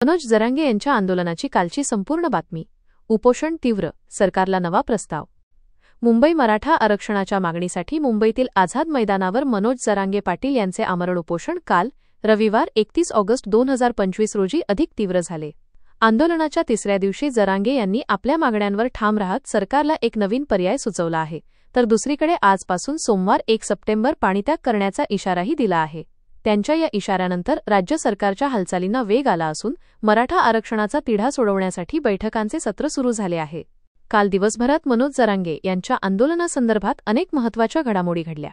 मनोज जरांगे यांच्या आंदोलनाची कालची संपूर्ण बातमी. उपोषण तीव्र, सरकारला नवा प्रस्ताव. मुंबई मराठा आरक्षणाच्या मागणीसाठी मुंबईतील आझाद मैदानावर मनोज जरांगे पाटील यांचे आमरण उपोषण काल रविवार 31 ऑगस्ट 2025 रोजी अधिक तीव्र झाले. आंदोलनाच्या तिसऱ्या दिवशी जरांगे यांनी आपल्या मागण्यांवर ठाम राहत सरकारला एक नवीन पर्याय सुचवला आहे, तर दुसरीकडे आजपासून सोमवार 1 सप्टेंबर पाणीत्याग करण्याचा इशाराही दिला आहे. त्यांच्या या इशाऱ्यानंतर राज्य सरकारच्या हालचालींना वेग आला असून मराठा आरक्षणाचा तिढा सोडवण्यासाठी बैठकांचे सत्र सुरू झाले आहे. काल दिवसभरात मनोज जरांगे यांच्या आंदोलनासंदर्भात अनेक महत्त्वाच्या घडामोडी घडल्या.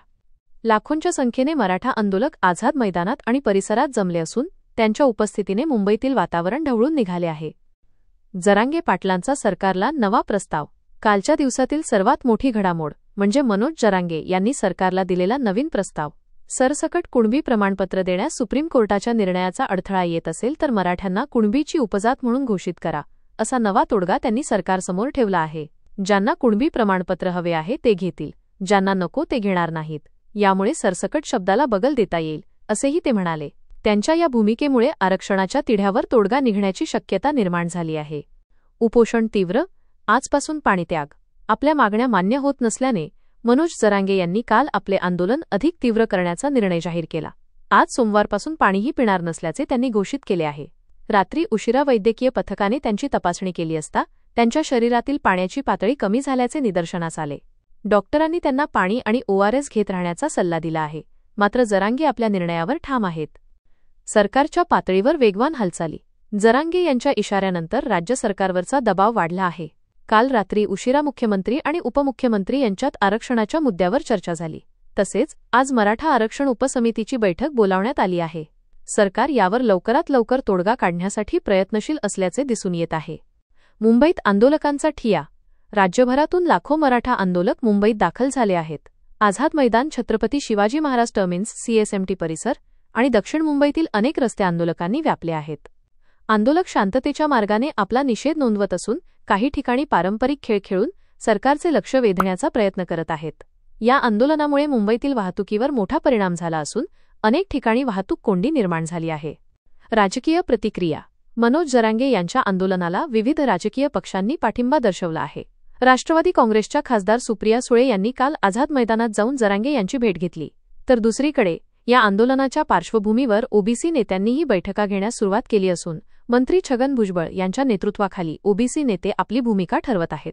लाखोंच्या संख्येने मराठा आंदोलक आझाद मैदानात आणि परिसरात जमले असून त्यांच्या उपस्थितीने मुंबईतील वातावरण ढवळून निघाले आहे. जरांगे पाटलांचा सरकारला नवा प्रस्ताव. कालच्या दिवसातील सर्वात मोठी घडामोड म्हणजे मनोज जरांगे यांनी सरकारला दिलेला नवीन प्रस्ताव. सरसकट कुणबी प्रमाणपत्र देण्यास सुप्रीम कोर्टाच्या निर्णयाचा अडथळा येत असेल तर मराठ्यांना कुणबीची उपजात म्हणून घोषित करा, असा नवा तोडगा त्यांनी सरकारसमोर ठेवला आहे. ज्यांना कुणबी प्रमाणपत्र हवे आहे ते घेतील, ज्यांना नको ते घेणार नाहीत. यामुळे सरसकट शब्दाला बगल देता येईल, असेही ते म्हणाले. त्यांच्या या भूमिकेमुळे आरक्षणाच्या तिढ्यावर तोडगा निघण्याची शक्यता निर्माण झाली आहे. उपोषण तीव्र, आजपासून पाणीत्याग. आपल्या मागण्या मान्य होत नसल्याने मनोज जरांगे यांनी काल आपले आंदोलन अधिक तीव्र करण्याचा निर्णय जाहीर केला. आज सोमवारपासून पाणीही पिणार नसल्याचे त्यांनी घोषित केले आहे. रात्री उशिरा वैद्यकीय पथकाने त्यांची तपासणी केली असता त्यांच्या शरीरातील पाण्याची पातळी कमी झाल्याचे निदर्शनास आले. डॉक्टरांनी त्यांना पाणी आणि ORS घेत राहण्याचा सल्ला दिला आहे. मात्र जरांगे आपल्या निर्णयावर ठाम आहेत. सरकारच्या पातळीवर वेगवान हालचाली. जरांगे यांच्या इशाऱ्यानंतर राज्य सरकारवरचा दबाव वाढला आहे. काल रात्री उशिरा मुख्यमंत्री आणि उपमुख्यमंत्री यांच्यात आरक्षणाच्या मुद्द्यावर चर्चा झाली. तसेच आज मराठा आरक्षण उपसमितीची बैठक बोलावण्यात आली आहे. सरकार यावर लवकरात लवकर तोडगा काढण्यासाठी प्रयत्नशील असल्याचे दिसून येत आहे. मुंबईत आंदोलकांचा ठिय्या. राज्यभरातून लाखो मराठा आंदोलक मुंबईत दाखल झाले आहेत. आझाद मैदान, छत्रपती शिवाजी महाराज टर्मिनस, CSMT परिसर आणि दक्षिण मुंबईतील अनेक रस्ते आंदोलकांनी व्यापले आहेत. आंदोलक शांततेच्या मार्गाने आपला निषेध नोंदवत असून काही ठिकाणी पारंपरिक खेळ खेळून सरकारचे लक्ष वेधण्याचा प्रयत्न करत आहेत. या आंदोलनामुळे मुंबईतील वाहतुकीवर मोठा परिणाम झाला असून अनेक ठिकाणी वाहतूक कोंडी निर्माण झाली आहे. राजकीय प्रतिक्रिया. मनोज जरांगे यांच्या आंदोलनाला विविध राजकीय पक्षांनी पाठिंबा दर्शवला आहे. राष्ट्रवादी काँग्रेसच्या खासदार सुप्रिया सुळे यांनी काल आझाद मैदानात जाऊन जरांगे यांची भेट घेतली. तर दुसरीकडे या आंदोलनाच्या पार्श्वभूमीवर OBC नेत्यांनीही बैठका घेण्यास सुरुवात केली असून मंत्री छगन भुजबळ यांच्या नेतृत्वाखाली OBC नेते आपली भूमिका ठरवत आहेत.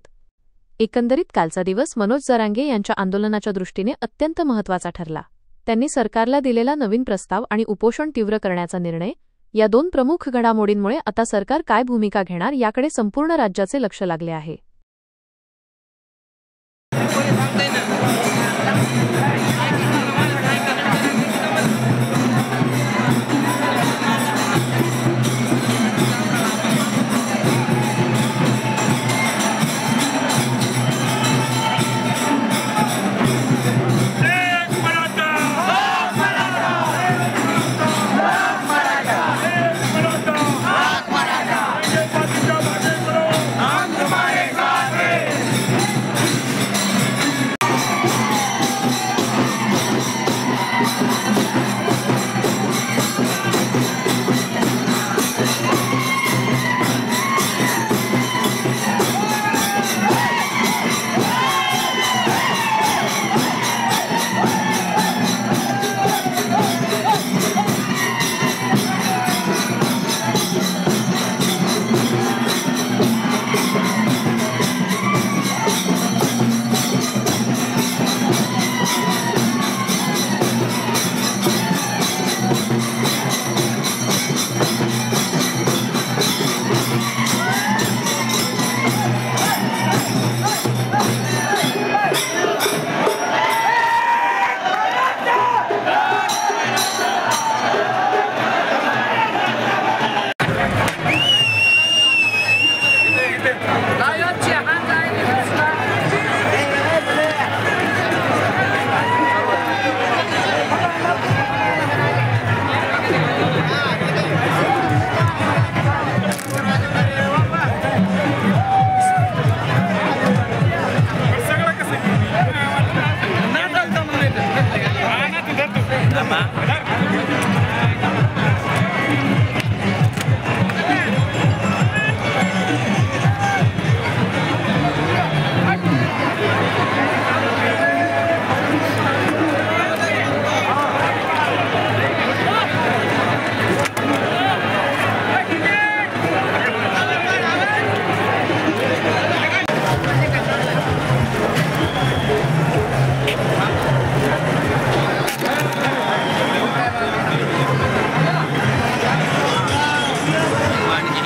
एकंदरीत कालचा दिवस मनोज जरांगे यांच्या आंदोलनाच्या दृष्टीने अत्यंत महत्त्वाचा ठरला. त्यांनी सरकारला दिलेला नवीन प्रस्ताव आणि उपोषण तीव्र करण्याचा निर्णय, या दोन प्रमुख घडामोडींमुळे आता सरकार काय भूमिका घेणार याकडे संपूर्ण राज्याचे लक्ष लागले आहे.